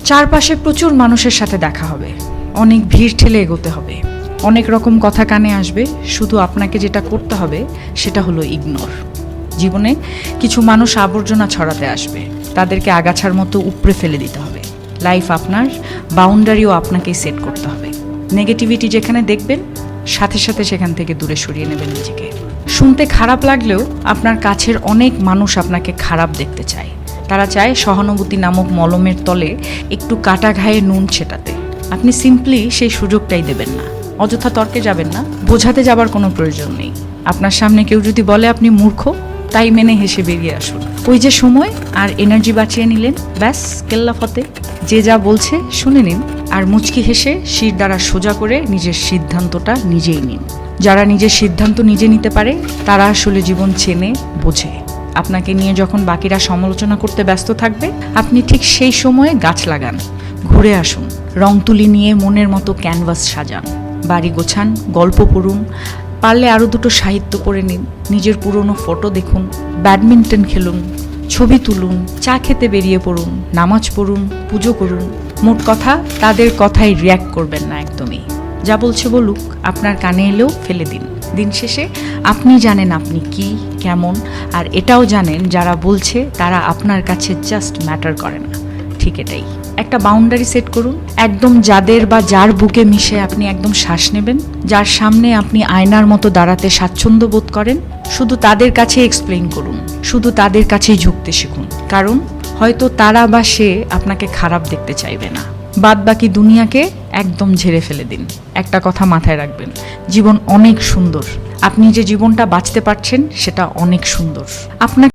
চারপাশে প্রচুর মানুষের সাথে দেখা হবে, অনেক ভিড় ঠেলে এগোতে হবে, অনেক রকম কথা কানে আসবে। শুধু আপনাকে যেটা করতে হবে সেটা হলো ইগনোর। জীবনে কিছু মানুষ আবর্জনা ছড়াতে আসবে, তাদেরকে আগাছার মতো উপড়ে ফেলে দিতে হবে। লাইফ আপনার, বাউন্ডারিও আপনাকেই সেট করতে হবে। নেগেটিভিটি যেখানে দেখবেন সাথে সাথে সেখান থেকে দূরে সরিয়ে নেবেন নিজেকে। শুনতে খারাপ লাগলেও আপনার কাছের অনেক মানুষ আপনাকে খারাপ দেখতে চায়। তারা চায় সহানুভূতি নামক মলমের তলে একটু কাটা ঘায়ে নুন ছেটাতে। আপনি সিম্পলি সেই সুযোগটাই দেবেন না। অযথা তর্কে যাবেন না, বোঝাতে যাবার কোনো প্রয়োজন নেই। আপনার সামনে কেউ যদি বলে আপনি মূর্খ, তাই মেনে হেসে বেরিয়ে আসুন। ওই যে সময় আর এনার্জি বাঁচিয়ে নিলেন, ব্যাস কেল্লা ফতে। যে যা বলছে শুনে নিন, আর মুচকি হেসে শির দ্বারা সোজা করে নিজের সিদ্ধান্তটা নিজেই নিন। যারা নিজের সিদ্ধান্ত নিজে নিতে পারে তারা আসলে জীবন চেনে, বোঝে। আপনাকে নিয়ে যখন বাকিরা সমালোচনা করতে ব্যস্ত থাকবে, আপনি ঠিক সেই সময়ে গাছ লাগান, ঘুরে আসুন, রং তুলি নিয়ে মনের মতো ক্যানভাস সাজান, বাড়ি গোছান, গল্প পড়ুন, পারলে আরও দুটো সাহিত্য পড়ে নিন, নিজের পুরনো ফটো দেখুন, ব্যাডমিন্টন খেলুন, ছবি তুলুন, চা খেতে বেরিয়ে পড়ুন, নামাজ পড়ুন, পুজো করুন। মোট কথা, তাদের কথায় রিয়্যাক্ট করবেন না একদমই। যা বলছে বলুক, আপনার কানে এলেও ফেলে দিন। দিন শেষে আপনি জানেন আপনি কি, কেমন, আর এটাও জানেন যারা বলছে তারা আপনার কাছে জাস্ট ম্যাটার করে না। ঠিক এটাই। একটা বাউন্ডারি সেট করুন, একদম যাদের বা যার বুকে মিশে আপনি একদম শ্বাস নেবেন, যার সামনে আপনি আয়নার মতো দাঁড়াতে স্বাচ্ছন্দ্য বোধ করেন, শুধু তাদের কাছে এক্সপ্লেইন করুন, শুধু তাদের কাছেই ঝুঁকতে শিখুন। কারণ হয়তো তারা বা সে আপনাকে খারাপ দেখতে চাইবে না। বাদ বাকি দুনিয়াকে একদম ঝেড়ে ফেলে দিন। একটা কথা মাথায় রাখবেন, জীবন অনেক সুন্দর। আপনি যে জীবনটা বাঁচতে পারছেন সেটা অনেক সুন্দর। আপনাকে